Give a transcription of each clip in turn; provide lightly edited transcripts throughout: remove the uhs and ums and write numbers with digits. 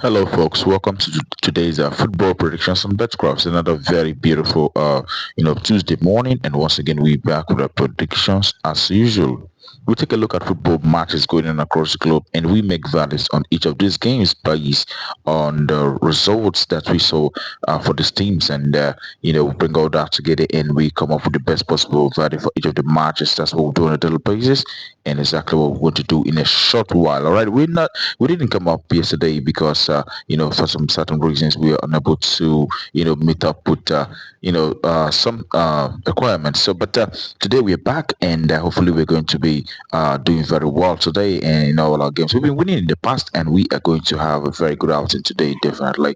Hello, folks. Welcome to today's football predictions on Betcraft. Another very beautiful, Tuesday morning, and once again we're back with our predictions as usual. We take a look at football matches going on across the globe, and we make values on each of these games based on the results that we saw for these teams, and we bring all that together, and we come up with the best possible value for each of the matches. That's what we do on a daily basis, and exactly what we're going to do in a short while. All right, we didn't come up yesterday because for some certain reasons we are unable to meet up with some requirements. So but today we are back, and hopefully we're going to be doing very well today, and in all our games we've been winning in the past, and we are going to have a very good outing today, definitely.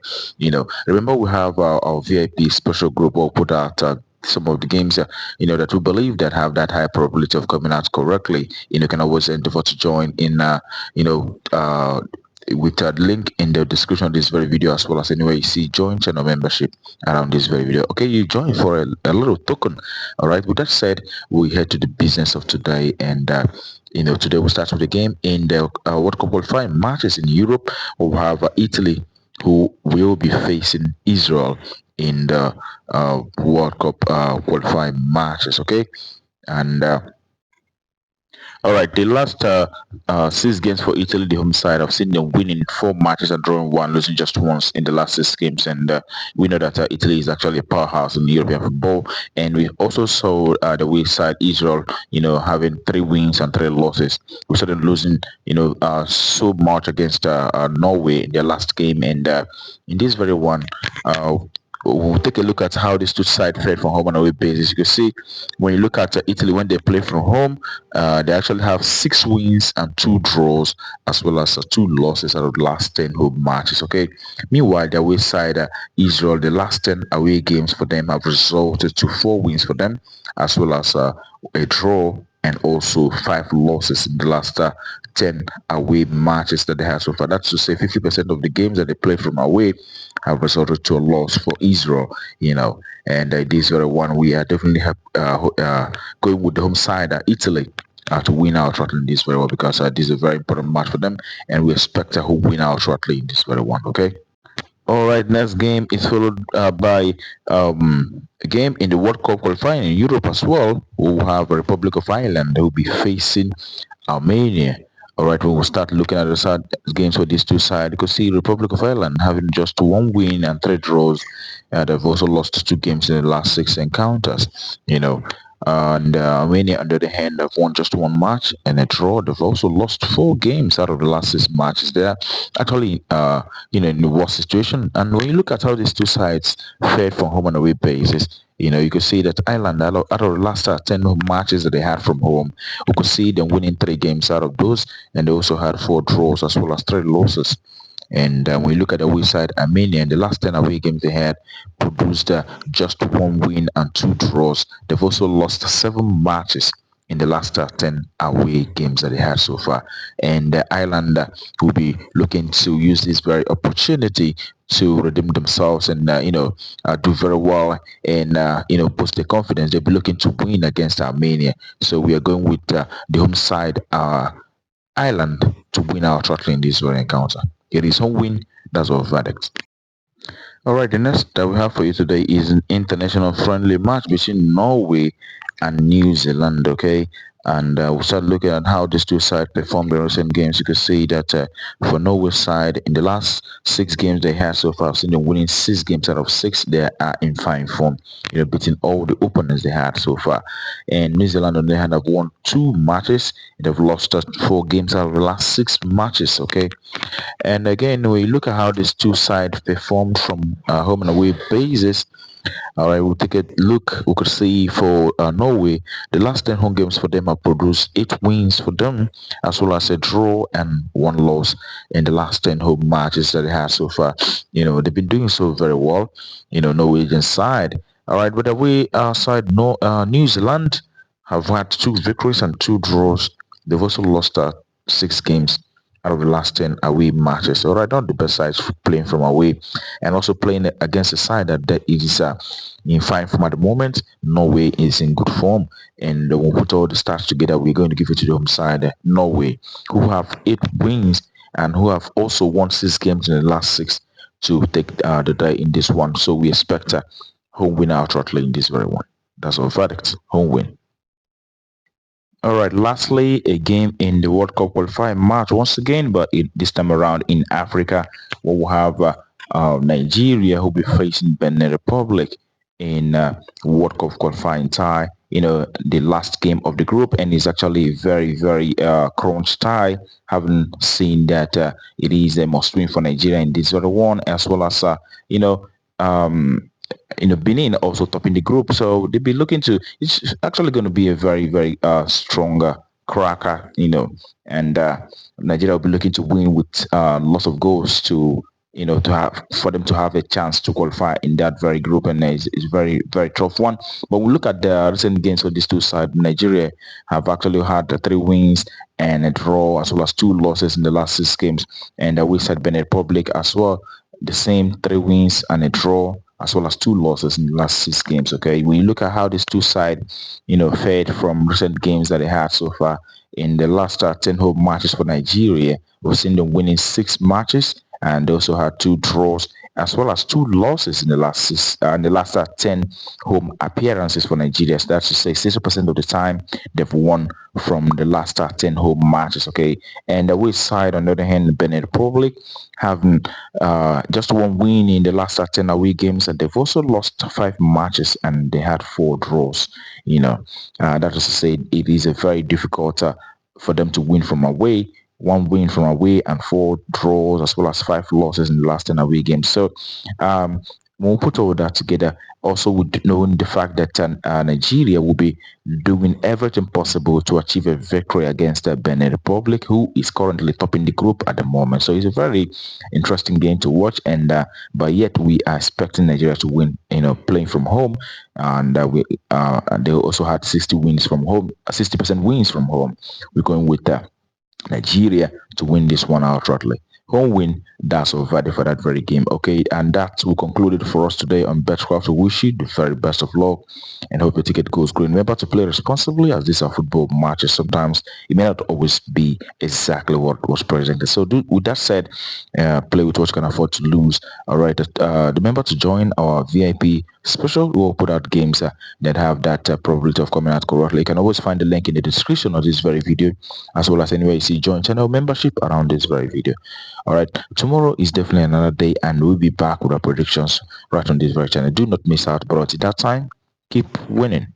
Remember, we have our VIP special group. We'll put out some of the games that we believe that have that high probability of coming out correctly. You can always endeavor to join in you know with a link in the description of this very video, as well as anywhere you see join channel membership around this very video. Okay, you join for a little token. All right, with that said, we head to the business of today, and today we'll start with the game in the World Cup qualifying matches in Europe. We'll have Italy, who will be facing Israel in the World Cup qualifying matches. Okay, and all right, the last six games for Italy, the home side, I've seen them winning four matches and drawing one, losing just once in the last six games. And we know that Italy is actually a powerhouse in European football. And we also saw the way side Israel, having three wins and three losses. We saw them losing, so much against Norway in their last game. And in this very one, we'll take a look at how these two sides fared from home and away basis. You can see when you look at Italy when they play from home, they actually have six wins and two draws, as well as two losses out of the last 10 home matches. Okay. Meanwhile, the away side, Israel, the last 10 away games for them have resulted to four wins for them, as well as a draw and also five losses in the last 10 away matches that they have so far. That's to say 50% of the games that they play from away have resulted to a loss for Israel, and this very one we are definitely going with the home side, Italy. To win out shortly in this very well, because this is a very important match for them, and we expect who win out shortly in this very one. Okay. All right. Next game is followed by a game in the World Cup qualifying in Europe as well. We'll have a Republic of Ireland. They will be facing Armenia. All right, we will start looking at the side games for these two sides. You can see Republic of Ireland having just one win and three draws. They've also lost two games in the last six encounters. And Armenia, on the other hand, have won just one match and a draw. They've also lost four games out of the last six matches. They're actually, in the worst situation. And when you look at how these two sides fared from home and away basis, you could see that Ireland, out of the last 10 matches that they had from home, you could see them winning three games out of those, and they also had four draws as well as three losses. And when you look at the away side, Armenia, in the last 10 away games they had, produced just one win and two draws. They've also lost seven matches in the last 10 away games that they had so far. And Ireland will be looking to use this very opportunity to redeem themselves and do very well and boost their confidence. They'll be looking to win against Armenia. So we are going with the home side, Ireland, to win our shortly in this very encounter. It is home win. That's our verdict. All right, the next that we have for you today is an international friendly match between Norway and New Zealand. Okay, and we'll start looking at how these two sides performed in recent games. You can see that for Norway's side, in the last six games they had so far, I've seen them winning six games out of six. They are in fine form, beating all the opponents they had so far. And New Zealand, on the other hand, have won two matches. They've lost four games out of the last six matches. Okay, and again, when you look at how these two sides performed from home and away basis, all right, we'll take a look. We could see for Norway, the last 10 home games for them have produced 8 wins for them, as well as a draw and one loss in the last 10 home matches that they had so far. They've been doing so very well, Norwegian side. All right, but the way side, no, New Zealand have had two victories and two draws. They've also lost six games out of the last 10 away matches. All right, not the best sides playing from away, and also playing against a side that is in fine form at the moment. Norway is in good form, and when we put all the stats together, we're going to give it to the home side, Norway, who have 8 wins and who have also won 6 games in the last six to take the day in this one. So we expect a home win outrightly in this very one. That's our verdict. Home win. All right. Lastly, a game in the World Cup qualifying match once again, but this time around in Africa, we will have Nigeria who will be facing Benin Republic in World Cup qualifying tie. The last game of the group, and it's actually a very, very crunch tie. Having seen that it is a must win for Nigeria in this very one, as well as um, Benin also topping the group. So they'll be looking to. It's actually going to be a very, very stronger cracker. And Nigeria will be looking to win with lots of goals to have for them to have a chance to qualify in that very group, and it's very, very tough one. But we look at the recent games of these two sides. Nigeria have actually had 3 wins and a draw, as well as 2 losses in the last 6 games, and we said Benin Republic as well, the same 3 wins and a draw, as well as 2 losses in the last 6 games. Okay, when you look at how these two sides, fared from recent games that they had so far in the last 10 home matches for Nigeria, we've seen them winning 6 matches, and they also had 2 draws as well as 2 losses in the last 10 home appearances for Nigeria. So that's to say 60% of the time they've won from the last 10 home matches. Okay, and the away side, on the other hand, Benin Republic having just 1 win in the last 10 away games, and they've also lost 5 matches and they had 4 draws. That is to say it is a very difficult for them to win from away. 1 win from away and 4 draws, as well as 5 losses in the last 10 away games. So, when we put all that together, also with knowing the fact that Nigeria will be doing everything possible to achieve a victory against the Benin Republic, who is currently topping the group at the moment. So it's a very interesting game to watch, and but yet we are expecting Nigeria to win. Playing from home, and they also had 60 wins from home, 60% wins from home. We're going with Nigeria to win this one outrightly. Home win, that's our verdict for that very game. Okay, and that will conclude it for us today on Betcraft. We wish you the very best of luck and hope your ticket goes green. Remember to play responsibly, as these are football matches. Sometimes it may not always be exactly what was presented. So, with that said, play with what you can afford to lose. All right, remember to join our VIP special. We'll put out games that have that probability of coming out correctly. You can always find the link in the description of this very video, as well as anywhere you see join channel membership around this very video. All right, tomorrow is definitely another day, and we'll be back with our predictions right on this very channel. Do not miss out, but until that time, keep winning.